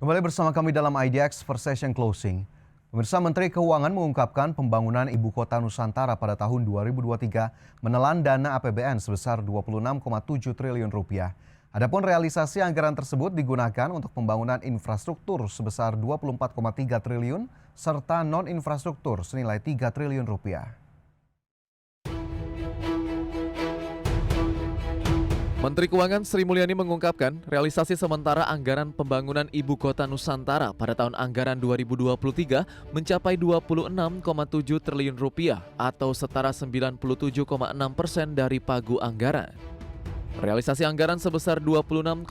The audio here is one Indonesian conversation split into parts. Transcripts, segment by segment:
Kembali bersama kami dalam IDX First Session Closing. Pemirsa, Menteri Keuangan mengungkapkan pembangunan Ibu Kota Nusantara pada tahun 2023 menelan dana APBN sebesar 26,7 triliun rupiah. Adapun realisasi anggaran tersebut digunakan untuk pembangunan infrastruktur sebesar 24,3 triliun serta non-infrastruktur senilai 3 triliun rupiah. Menteri Keuangan Sri Mulyani mengungkapkan realisasi sementara anggaran pembangunan Ibu Kota Nusantara pada tahun anggaran 2023 mencapai 26,7 triliun rupiah atau setara 97,6% dari pagu anggaran. Realisasi anggaran sebesar 26,7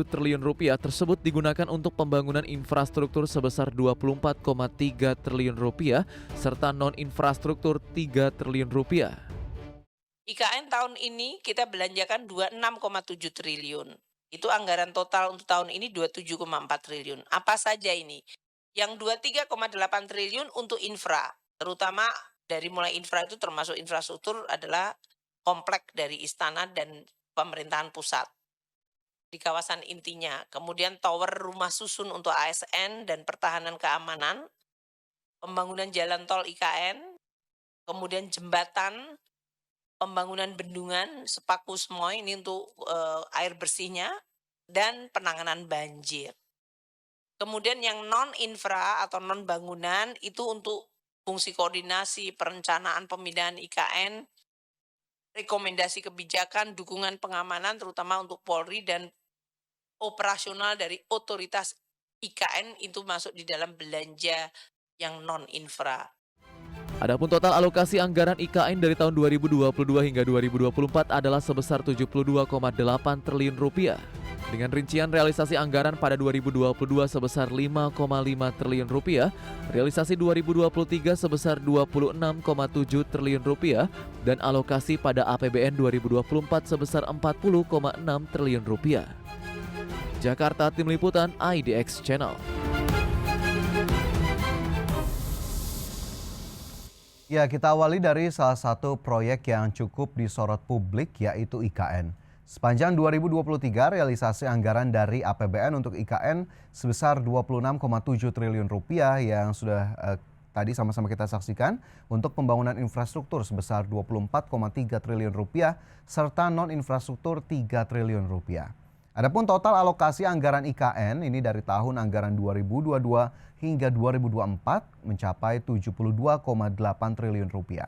triliun rupiah tersebut digunakan untuk pembangunan infrastruktur sebesar 24,3 triliun rupiah serta non-infrastruktur 3 triliun rupiah. IKN tahun ini kita belanjakan 26,7 triliun. Itu anggaran total untuk tahun ini 27,4 triliun. Apa saja ini? Yang 23,8 triliun untuk infra, terutama dari mulai infra itu termasuk infrastruktur adalah komplek dari istana dan pemerintahan pusat di kawasan intinya. Kemudian tower rumah susun untuk ASN dan pertahanan keamanan, pembangunan jalan tol IKN, kemudian jembatan, pembangunan bendungan Sepaku Semoy ini untuk air bersihnya dan penanganan banjir. Kemudian yang non-infra atau non-bangunan itu untuk fungsi koordinasi, perencanaan pemindahan IKN, rekomendasi kebijakan, dukungan pengamanan terutama untuk Polri dan operasional dari otoritas IKN itu masuk di dalam belanja yang non-infra. Adapun total alokasi anggaran IKN dari tahun 2022 hingga 2024 adalah sebesar 72,8 triliun rupiah. Dengan rincian realisasi anggaran pada 2022 sebesar 5,5 triliun rupiah, realisasi 2023 sebesar 26,7 triliun rupiah, dan alokasi pada APBN 2024 sebesar 40,6 triliun rupiah. Jakarta, Tim Liputan IDX Channel. Ya, kita awali dari salah satu proyek yang cukup disorot publik, yaitu IKN. Sepanjang 2023, realisasi anggaran dari APBN untuk IKN sebesar 26,7 triliun rupiah yang sudah tadi sama-sama kita saksikan untuk pembangunan infrastruktur sebesar 24,3 triliun rupiah serta non-infrastruktur 3 triliun rupiah. Adapun total alokasi anggaran IKN ini dari tahun anggaran 2022 hingga 2024 mencapai 72,8 triliun rupiah.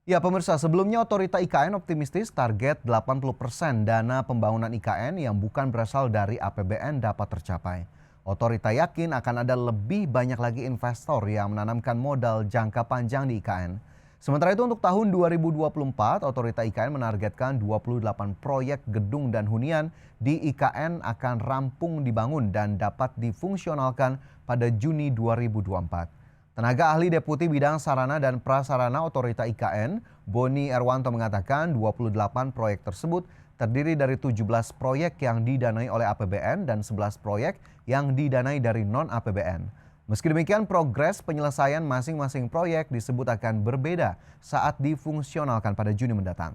Ya pemirsa, sebelumnya otorita IKN optimistis target 80% dana pembangunan IKN yang bukan berasal dari APBN dapat tercapai. Otorita yakin akan ada lebih banyak lagi investor yang menanamkan modal jangka panjang di IKN. Sementara itu untuk tahun 2024, otorita IKN menargetkan 28 proyek gedung dan hunian di IKN akan rampung dibangun dan dapat difungsionalkan pada Juni 2024. Tenaga ahli Deputi Bidang Sarana dan Prasarana Otorita IKN, Boni Erwanto mengatakan 28 proyek tersebut terdiri dari 17 proyek yang didanai oleh APBN dan 11 proyek yang didanai dari non-APBN. Meski demikian, progres penyelesaian masing-masing proyek disebut akan berbeda saat difungsionalkan pada Juni mendatang.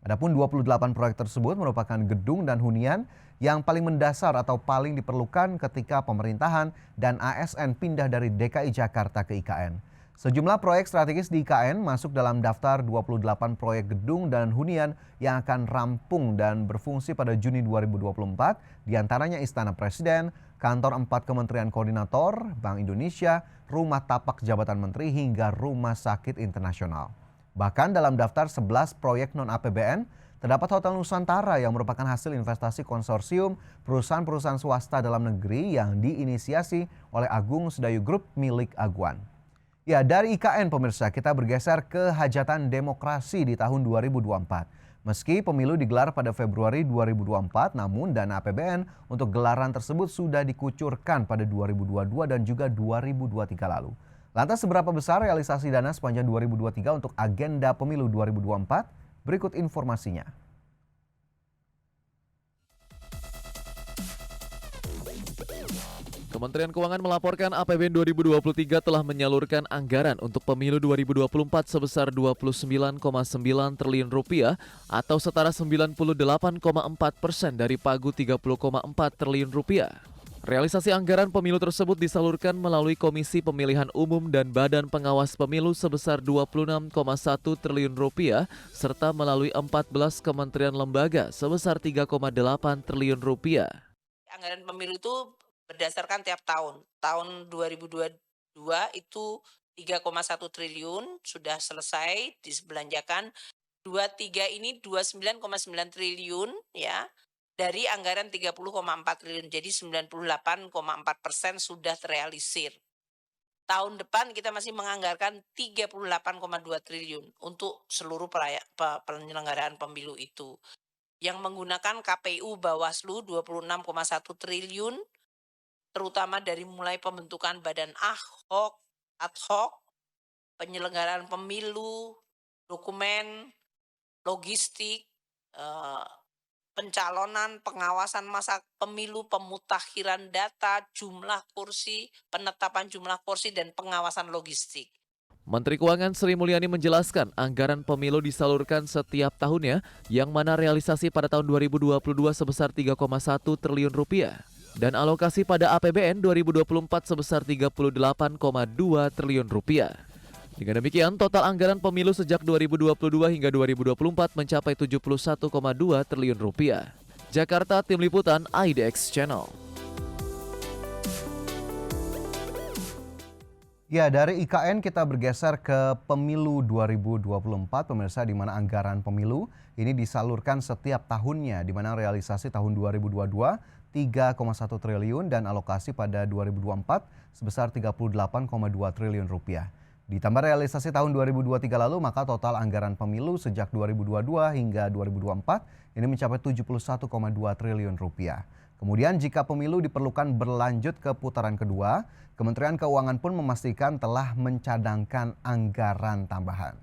Adapun 28 proyek tersebut merupakan gedung dan hunian yang paling mendasar atau paling diperlukan ketika pemerintahan dan ASN pindah dari DKI Jakarta ke IKN. Sejumlah proyek strategis di IKN masuk dalam daftar 28 proyek gedung dan hunian yang akan rampung dan berfungsi pada Juni 2024, diantaranya Istana Presiden, Kantor 4 Kementerian Koordinator, Bank Indonesia, Rumah Tapak Jabatan Menteri, hingga Rumah Sakit Internasional. Bahkan dalam daftar 11 proyek non-APBN, terdapat Hotel Nusantara yang merupakan hasil investasi konsorsium perusahaan-perusahaan swasta dalam negeri yang diinisiasi oleh Agung Sedayu Group milik Aguan. Ya, dari IKN pemirsa, kita bergeser ke hajatan demokrasi di tahun 2024. Meski pemilu digelar pada Februari 2024, namun dana APBN untuk gelaran tersebut sudah dikucurkan pada 2022 dan juga 2023 lalu. Lantas seberapa besar realisasi dana sepanjang 2023 untuk agenda pemilu 2024? Berikut informasinya. Kementerian Keuangan melaporkan APBN 2023 telah menyalurkan anggaran untuk pemilu 2024 sebesar 29,9 triliun rupiah atau setara 98,4% dari pagu 30,4 triliun rupiah. Realisasi anggaran pemilu tersebut disalurkan melalui Komisi Pemilihan Umum dan Badan Pengawas Pemilu sebesar Rp26,1 triliun serta melalui 14 kementerian lembaga sebesar Rp3,8 triliun. Anggaran pemilu itu berdasarkan tiap tahun. Tahun 2022 itu 3,1 triliun sudah selesai dibelanjakan. 23 ini 29,9 triliun ya. Dari anggaran 30,4 triliun, jadi 98,4% sudah terrealisir. Tahun depan kita masih menganggarkan 38,2 triliun untuk seluruh penyelenggaraan pemilu itu. Yang menggunakan KPU Bawaslu 26,1 triliun, terutama dari mulai pembentukan badan ad hoc, penyelenggaraan pemilu, dokumen, logistik, eh, pencalonan, pengawasan masa pemilu, pemutakhiran data, jumlah kursi, penetapan jumlah kursi, dan pengawasan logistik. Menteri Keuangan Sri Mulyani menjelaskan anggaran pemilu disalurkan setiap tahunnya yang mana realisasi pada tahun 2022 sebesar Rp3,1 triliun dan alokasi pada APBN 2024 sebesar Rp38,2 triliun. Dengan demikian, total anggaran pemilu sejak 2022 hingga 2024 mencapai Rp71,2 triliun. Jakarta, Tim Liputan IDX Channel. Ya, dari IKN kita bergeser ke pemilu 2024, pemirsa, di mana anggaran pemilu ini disalurkan setiap tahunnya, di mana realisasi tahun 2022 3,1 triliun dan alokasi pada 2024 sebesar Rp38,2 triliun. Ditambah realisasi tahun 2023 lalu, maka total anggaran pemilu sejak 2022 hingga 2024 ini mencapai Rp71,2 triliun. Kemudian jika pemilu diperlukan berlanjut ke putaran kedua, Kementerian Keuangan pun memastikan telah mencadangkan anggaran tambahan.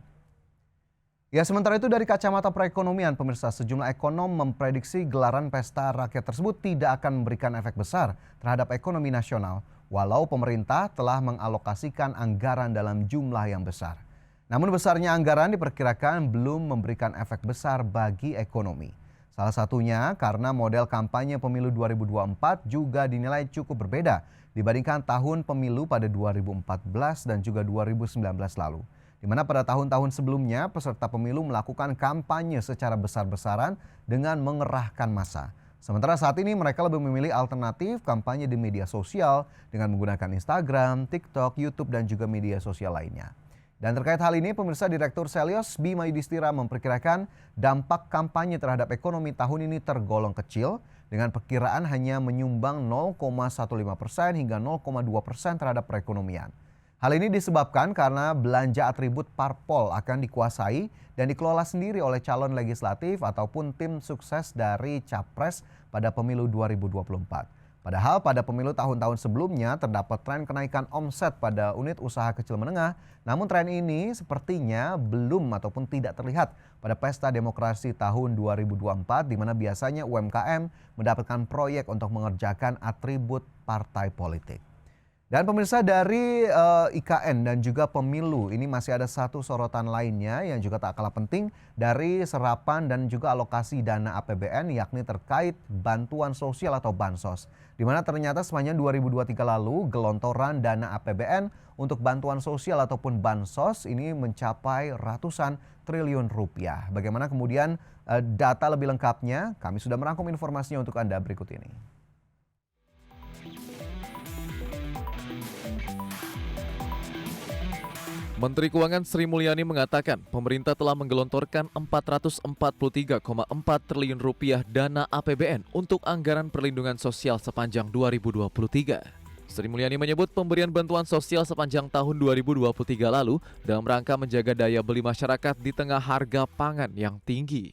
Ya, sementara itu dari kacamata perekonomian, pemirsa, sejumlah ekonom memprediksi gelaran pesta rakyat tersebut tidak akan memberikan efek besar terhadap ekonomi nasional, walau pemerintah telah mengalokasikan anggaran dalam jumlah yang besar. Namun besarnya anggaran diperkirakan belum memberikan efek besar bagi ekonomi. Salah satunya karena model kampanye pemilu 2024 juga dinilai cukup berbeda dibandingkan tahun pemilu pada 2014 dan juga 2019 lalu. Di mana pada tahun-tahun sebelumnya peserta pemilu melakukan kampanye secara besar-besaran dengan mengerahkan massa. Sementara saat ini mereka lebih memilih alternatif kampanye di media sosial dengan menggunakan Instagram, TikTok, YouTube, dan juga media sosial lainnya. Dan terkait hal ini, pemirsa, Direktur Selyos Bima Yudhistira memperkirakan dampak kampanye terhadap ekonomi tahun ini tergolong kecil dengan perkiraan hanya menyumbang 0,15% hingga 0,2% terhadap perekonomian. Hal ini disebabkan karena belanja atribut parpol akan dikuasai dan dikelola sendiri oleh calon legislatif ataupun tim sukses dari Capres pada pemilu 2024. Padahal pada pemilu tahun-tahun sebelumnya terdapat tren kenaikan omset pada unit usaha kecil menengah, namun tren ini sepertinya belum ataupun tidak terlihat pada pesta demokrasi tahun 2024 di mana biasanya UMKM mendapatkan proyek untuk mengerjakan atribut partai politik. Dan pemirsa, dari IKN dan juga pemilu ini masih ada satu sorotan lainnya yang juga tak kalah penting dari serapan dan juga alokasi dana APBN, yakni terkait bantuan sosial atau bansos. Di mana ternyata sepanjang 2023 lalu gelontoran dana APBN untuk bantuan sosial ataupun bansos ini mencapai ratusan triliun rupiah. Bagaimana kemudian data lebih lengkapnya? Kami sudah merangkum informasinya untuk Anda berikut ini. Menteri Keuangan Sri Mulyani mengatakan pemerintah telah menggelontorkan Rp443,4 triliun dana APBN untuk anggaran perlindungan sosial sepanjang 2023. Sri Mulyani menyebut pemberian bantuan sosial sepanjang tahun 2023 lalu dalam rangka menjaga daya beli masyarakat di tengah harga pangan yang tinggi.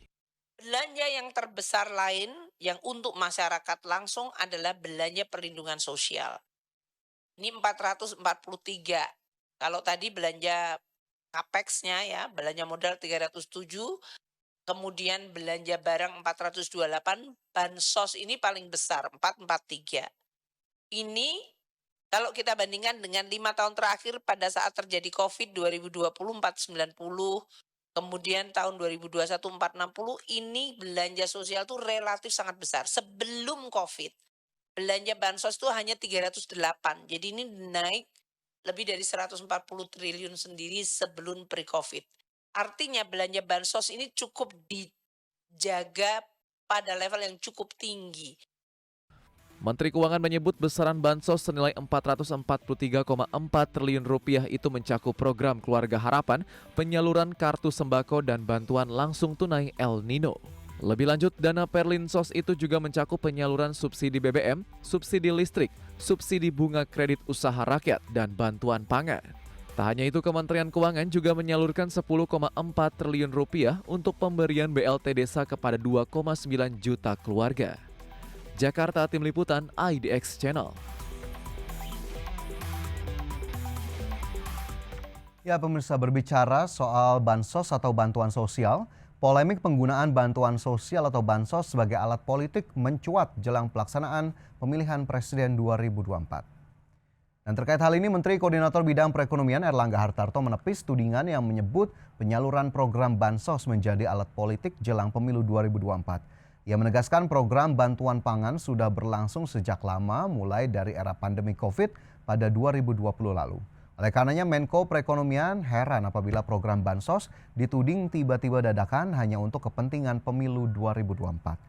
Belanja yang terbesar lain yang untuk masyarakat langsung adalah belanja perlindungan sosial. Ini 443. Kalau tadi belanja capex-nya ya, belanja modal 307, kemudian belanja barang 428, bansos ini paling besar 443. Ini kalau kita bandingkan dengan 5 tahun terakhir pada saat terjadi Covid 2020 490, kemudian tahun 2021 460, ini belanja sosial tuh relatif sangat besar sebelum Covid. belanja bansos itu hanya 308. Jadi ini naik lebih dari 140 triliun sendiri sebelum pre-Covid. Artinya belanja bansos ini cukup dijaga pada level yang cukup tinggi. Menteri Keuangan menyebut besaran bansos senilai 443,4 triliun rupiah itu mencakup program Keluarga Harapan, penyaluran kartu sembako dan bantuan langsung tunai El Nino. Lebih lanjut, dana Perlinsos itu juga mencakup penyaluran subsidi BBM, subsidi listrik, subsidi bunga kredit usaha rakyat, dan bantuan pangan. Tak hanya itu, Kementerian Keuangan juga menyalurkan 10,4 triliun rupiah untuk pemberian BLT desa kepada 2,9 juta keluarga. Jakarta, Tim Liputan IDX Channel. Ya, pemirsa, berbicara soal bansos atau bantuan sosial, polemik penggunaan bantuan sosial atau bansos sebagai alat politik mencuat jelang pelaksanaan pemilihan presiden 2024. Dan terkait hal ini, Menteri Koordinator Bidang Perekonomian Erlangga Hartarto menepis tudingan yang menyebut penyaluran program bansos menjadi alat politik jelang pemilu 2024. Ia menegaskan program bantuan pangan sudah berlangsung sejak lama, mulai dari era pandemi COVID pada 2020 lalu. Oleh karenanya, Menko Perekonomian heran apabila program bansos dituding tiba-tiba dadakan hanya untuk kepentingan pemilu 2024.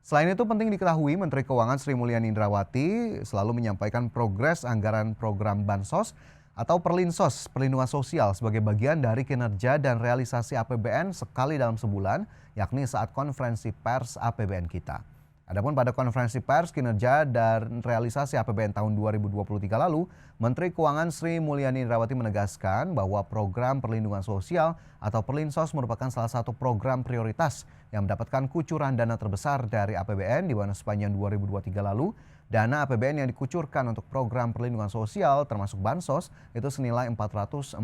Selain itu, penting diketahui Menteri Keuangan Sri Mulyani Indrawati selalu menyampaikan progres anggaran program bansos atau Perlinsos, perlindungan sosial, sebagai bagian dari kinerja dan realisasi APBN sekali dalam sebulan, yakni saat konferensi pers APBN kita. Adapun pada konferensi pers kinerja dan realisasi APBN tahun 2023 lalu, Menteri Keuangan Sri Mulyani Indrawati menegaskan bahwa program perlindungan sosial atau Perlinsos merupakan salah satu program prioritas yang mendapatkan kucuran dana terbesar dari APBN di mana sepanjang 2023 lalu, dana APBN yang dikucurkan untuk program perlindungan sosial termasuk bansos itu senilai 443,4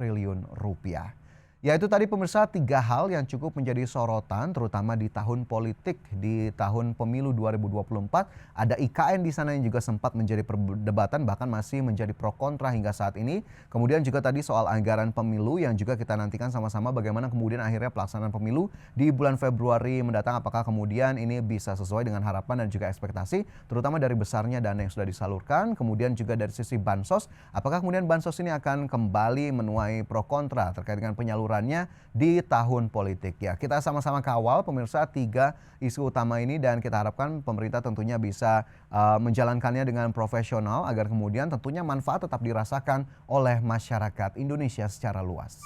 triliun rupiah. Ya, itu tadi pemirsa 3 hal yang cukup menjadi sorotan terutama di tahun politik di tahun pemilu 2024. Ada IKN di sana yang juga sempat menjadi perdebatan, bahkan masih menjadi pro kontra hingga saat ini. Kemudian juga tadi soal anggaran pemilu yang juga kita nantikan sama-sama bagaimana kemudian akhirnya pelaksanaan pemilu di bulan Februari mendatang, apakah kemudian ini bisa sesuai dengan harapan dan juga ekspektasi terutama dari besarnya dana yang sudah disalurkan. Kemudian juga dari sisi bansos, apakah kemudian bansos ini akan kembali menuai pro kontra terkait dengan penyaluran di tahun politik. Ya, kita sama-sama kawal pemirsa 3 isu utama ini dan kita harapkan pemerintah tentunya bisa menjalankannya dengan profesional agar kemudian tentunya manfaat tetap dirasakan oleh masyarakat Indonesia secara luas.